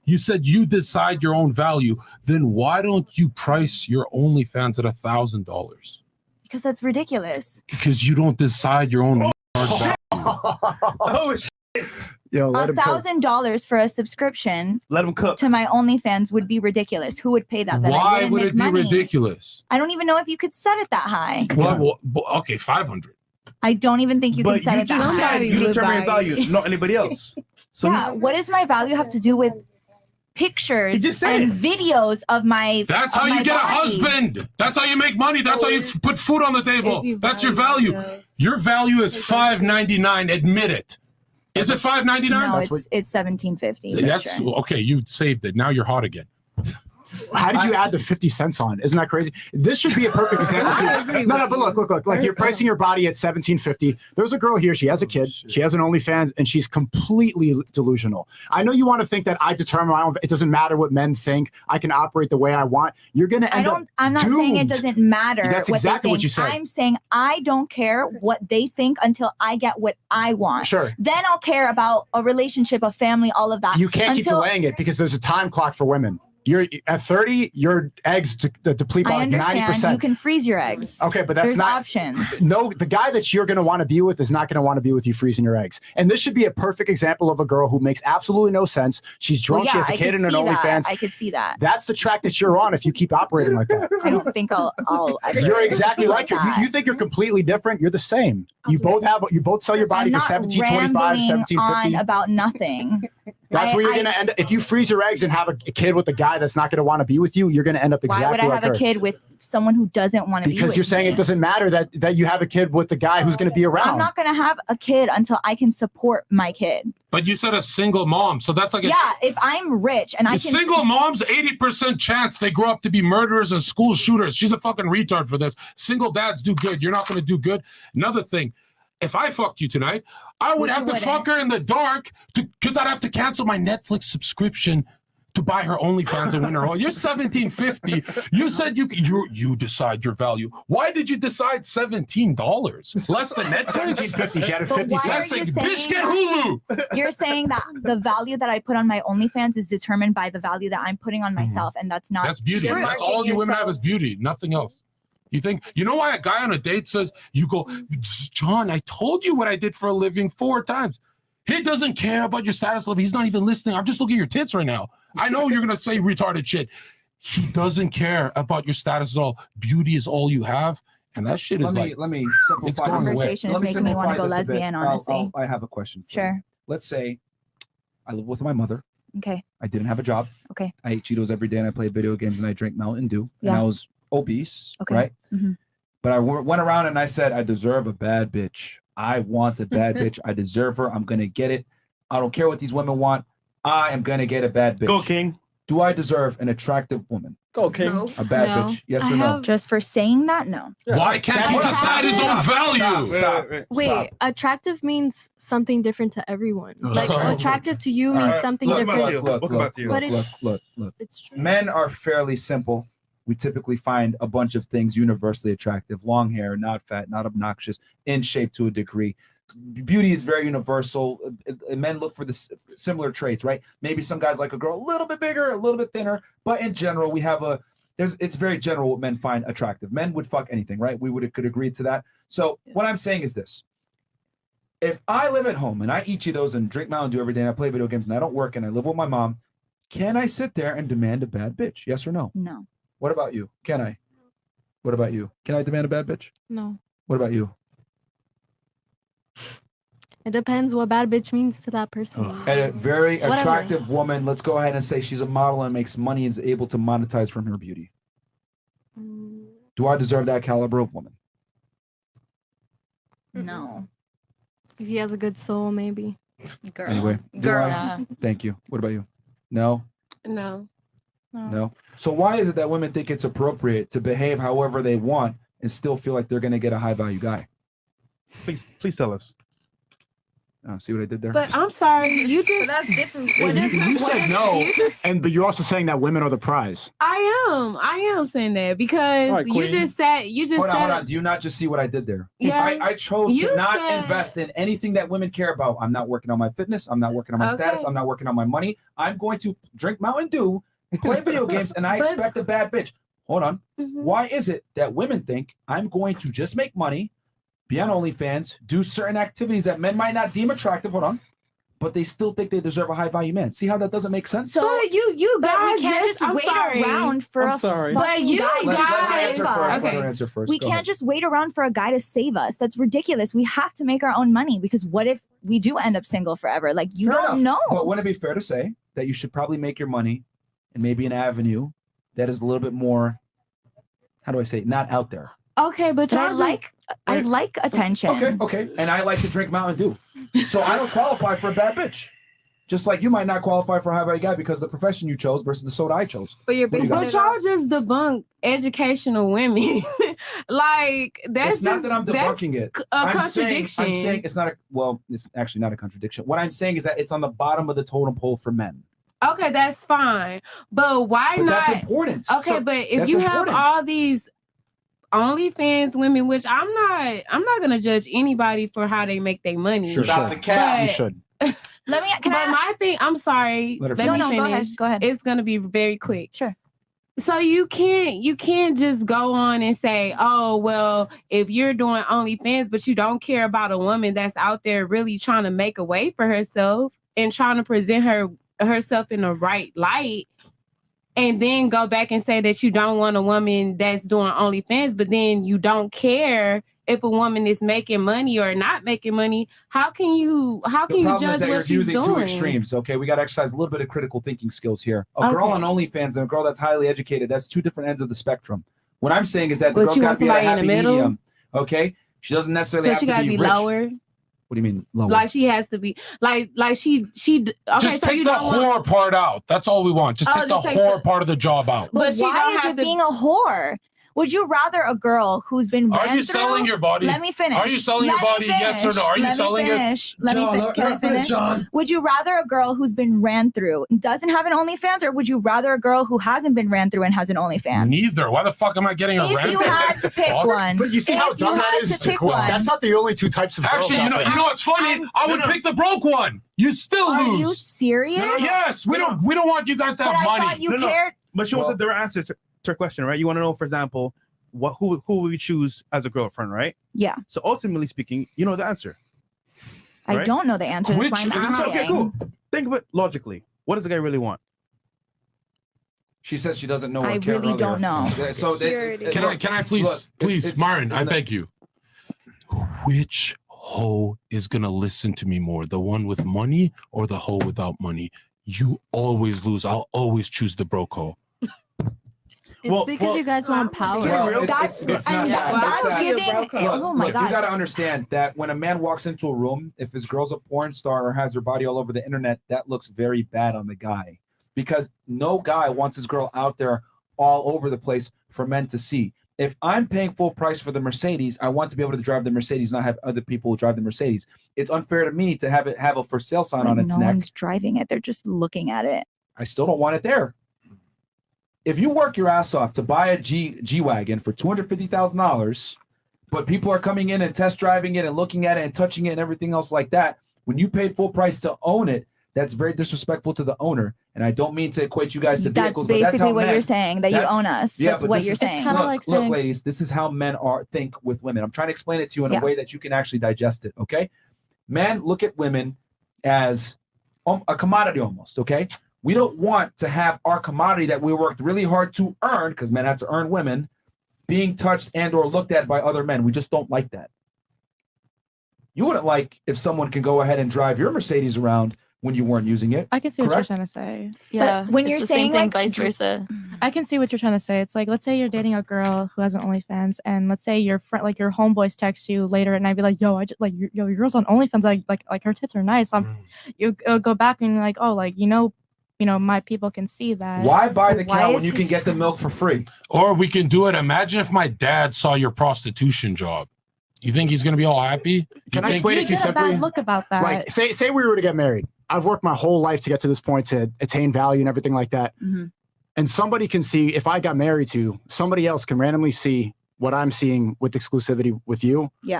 You said you decide your own value. Then why don't you price your OnlyFans at $1,000? Because that's ridiculous. Because you don't decide your own value. Oh shit! Yo, let him cook. $1,000 for a subscription. Let him cook. To my OnlyFans would be ridiculous. Who would pay that? Why would it be ridiculous? I don't even know if you could set it that high. Well, okay, 500. I don't even think you can set it that just high. said you determine your value, not anybody else. So yeah, what does my value have to do with pictures and videos of my? That's how you get a husband. That's how you make money. That's how you put food on the table. That's your value. Your value is $5.99. Admit it. Is it $5.99? No, it's $17.50. That's okay. You saved it. Now you're hot again. How did you add the 50 cents on? Isn't that crazy? This should be a perfect example too. No, but look. Like you're pricing your body at $17.50. There's a girl here. She has a kid. She has an OnlyFans, and she's completely delusional. I know you want to think that I determine my own. It doesn't matter what men think. I can operate the way I want. You're gonna end up. I'm not saying it doesn't matter. That's exactly what you said. I'm saying I don't care what they think until I get what I want. Sure. Then I'll care about a relationship, a family, all of that. You can't keep delaying it because there's a time clock for women. You're at 30, your eggs deplete by like 90%. You can freeze your eggs. Okay, but that's There's not options. No, the guy that you're going to want to be with is not going to want to be with you freezing your eggs. And this should be a perfect example of a girl who makes absolutely no sense. She's drunk. She has a kid in an OnlyFans. I could see that. That's the track that you're on if you keep operating like that. I don't think I'll You're exactly like her. You think you're completely different. You're the same. You both sell your body for $17.25, $17.50. On about nothing. That's where you're going to end up. If you freeze your eggs and have a kid with a guy that's not going to want to be with you, you're going to end up exactly like her. Why would I have a kid with someone who doesn't want to be with me? Because you're saying it doesn't matter that you have a kid with the guy who's going to be around. I'm not going to have a kid until I can support my kid. But you said a single mom, so that's like if I'm rich and I can single moms, 80% chance they grow up to be murderers and school shooters. She's a fucking retard for this. Single dads do good. You're not going to do good. Another thing. If I fucked you tonight, I would have to fuck her in the dark because I'd have to cancel my Netflix subscription to buy her OnlyFans and win her all. You're $17.50. You said you decide your value. Why did you decide $17? Less than net $17.50. She had a 50 cents. Bitch, get Hulu. You're saying that the value that I put on my OnlyFans is determined by the value that I'm putting on myself, and that's not. That's beauty. That's all you women have is beauty. Nothing else. You know why a guy on a date says, you go, John, I told you what I did for a living 4 times. He doesn't care about your status level. He's not even listening. I'm just looking at your tits right now. I know you're going to say retarded shit. He doesn't care about your status at all. Beauty is all you have. And that shit is let me simplify this conversation is making me want to go lesbian, honestly. I have a question. Sure. Let's say I live with my mother. Okay. I didn't have a job. Okay. I ate Cheetos every day and I played video games and I drank Mountain Dew. And I was obese, right? Mm-hmm. But I went around and I said, I deserve a bad bitch. I want a bad bitch. I deserve her. I'm going to get it. I don't care what these women want. I am going to get a bad bitch. Go, King. Do I deserve an attractive woman? Go, King. No. A bad bitch? Yes or no? Just for saying that? No. Why can't he decide his own value? Stop. Wait, attractive means something different to everyone. Like attractive to you means something different. Look. It's true. Men are fairly simple. We typically find a bunch of things universally attractive: long hair, not fat, not obnoxious, in shape to a degree. Beauty is very universal. Men look for the similar traits, right? Maybe some guys like a girl a little bit bigger, a little bit thinner, but in general, we have it's very general what men find attractive. Men would fuck anything, right? We could agree to that. So what I'm saying is this: if I live at home and I eat Cheetos and drink Mountain Dew every day and I play video games and I don't work and I live with my mom, can I sit there and demand a bad bitch? Yes or no? No. What about you? Can I? What about you? Can I demand a bad bitch? No. What about you? It depends what bad bitch means to that person. And a very attractive woman, let's go ahead and say she's a model and makes money and is able to monetize from her beauty. Do I deserve that caliber of woman? No. If he has a good soul, maybe. Girl. Anyway, Girl. Thank you. What about you? No? No. No. So why is it that women think it's appropriate to behave however they want and still feel like they're going to get a high value guy? Please tell us. Oh, see what I did there? But I'm sorry, you just that's different. Wait, you said no, but you're also saying that women are the prize. I am saying that because All right, you queen. just said Hold on. Do you not just see what I did there? Yeah. I chose You to not said- invest in anything that women care about. I'm not working on my fitness. I'm not working on my status. Okay. I'm not working on my money. I'm going to drink Mountain Dew, play video games, and I But- expect a bad bitch. Hold on. Mhm. Why is it that women think I'm going to just make money, be on OnlyFans, do certain activities that men might not deem attractive? Hold on. But they still think they deserve a high value man. See how that doesn't make sense? So But you but guys we can't just I'm wait sorry. around for I'm a sorry. But fucking you guy let to her save answer us. first. Let Okay. her answer first. We Go can't ahead. just wait around for a guy to save us. That's ridiculous. We have to make our own money because what if we do end up single forever? Like you Fair don't enough. know. But wouldn't it be fair to say that you should probably make your money and maybe an avenue that is a little bit more, how do I say it, not out there? Okay, but But y'all I like attention. Okay. And I like to drink Mountain Dew. So I don't qualify for a bad bitch. Just like you might not qualify for a high value guy because of the profession you chose versus the soda I chose. But you're What do you basing But got? it y'all off. just debunk educational women. Like that's It's not just, that I'm that's debunking it. a I'm contradiction. saying it's not it's actually not a contradiction. What I'm saying is that it's on the bottom of the totem pole for men. Okay, that's fine. But why But not? that's important. Okay, So but if that's you important. have all these OnlyFans women, which I'm not gonna judge anybody for how they make their money. Sure, Stop sure. the cap. You But- should. Let me But my thing, I'm sorry. Let her Let no, me no, go ahead. finish. Go ahead. It's gonna be very quick. Sure. So you can't just go on and say, oh well, if you're doing OnlyFans, but you don't care about a woman that's out there really trying to make a way for herself and trying to present herself in the right light, and then go back and say that you don't want a woman that's doing OnlyFans, but then you don't care if a woman is making money or not making money. How can you The problem judge is that what you're she's using doing? two extremes. Okay, we got to exercise a little bit of critical thinking skills here. A girl Okay. on OnlyFans and a girl that's highly educated, that's two different ends of the spectrum. What I'm saying is that the But girl's you got want to be at a somebody in happy the middle? medium. Okay, she doesn't necessarily So have she to gotta be be rich. lower. What do you mean lower? Like she has to be like she. Okay, Just so take you the don't want. whore part out. That's all we want. Just Oh, take the just take whore the- part of the job out. But But she why don't is have it to- being a whore? Would you rather a girl who's been Are ran you through? selling your body? Let me finish. Are you selling your Let me body? Yes or no? finish. Are you Let me selling it? finish. Let me John, Can I finish? John. Would you rather a girl who's been ran through doesn't have an OnlyFans, or would you rather a girl who hasn't been ran through and has an OnlyFans? Neither. Why the fuck am I getting a If rant? you had to pick Fuck. one, But you see how if you dumb that had is? to pick one, That's not the only two types of girls Actually, out you there. know what's funny? I would pick the broke one. You still are lose. you serious? Yes, we don't want you guys to But have I money. thought you No, no. cared. But she wants a direct answer to her question, right? You want to know, for example, who would we choose as a girlfriend, right? Yeah, So ultimately speaking, you know the answer. I Right? don't know the answer. That's why I'm Which- asking. Okay, cool. Think of it logically. What does the guy really want? She says she doesn't know. What I Karen really earlier. don't know. So Purity. Can I please, Look, please, it's- Myron, I no. beg you. Which hoe is gonna listen to me more? The one with money or the hoe without money? You always lose. I'll always choose the broke hoe. It's Well, because well, you guys want power. Well, real? it's not and that. that's It's that. giving. Look, Oh my look, god. you got to understand that when a man walks into a room, if his girl's a porn star or has her body all over the internet, that looks very bad on the guy, because no guy wants his girl out there all over the place for men to see. If I'm paying full price for the Mercedes, I want to be able to drive the Mercedes, not have other people drive the Mercedes. It's unfair to me to have a for sale sign But on its no neck. one's driving it. They're just looking at it. I still don't want it there. If you work your ass off to buy a G-Wagon for $250,000, but people are coming in and test driving it and looking at it and touching it and everything else like that, when you paid full price to own it, that's very disrespectful to the owner. And I don't mean to equate you guys to That's vehicles, but that's basically how what men, you're saying, that you that's- own us. yeah, That's but what this you're is- saying. kinda Look, like look, saying- ladies, this is how men think with women. I'm trying to explain it to you in Yeah. a way that you can actually digest it, okay? Men look at women as a commodity almost, okay? We don't want to have our commodity that we worked really hard to earn, because men have to earn women, being touched and or looked at by other men. We just don't like that. You wouldn't like if someone can go ahead and drive your Mercedes around when you weren't using it. I can see what Correct? you're trying to say. Yeah. when it's you're the same saying, thing, like, vice versa. I can see what you're trying to say. It's like, let's say you're dating a girl who has an OnlyFans, and let's say your friend, like your homeboys, text you later at night, be like, "Yo, I just like your girl's on OnlyFans. Like her tits are nice." You go back and you're like, "Oh, like you know, my people can see that." Why buy the Why cow is when you can his get the milk for free? Or we can do it. Imagine if my dad saw your prostitution job. You think he's gonna be all happy? Can I think- explain You it to you get a bad simply? look about that. Like, say we were to get married. I've worked my whole life to get to this point to attain value and everything like that. Mhm. And somebody can see, if I got married to, somebody else can randomly see what I'm seeing with exclusivity with you. Yeah.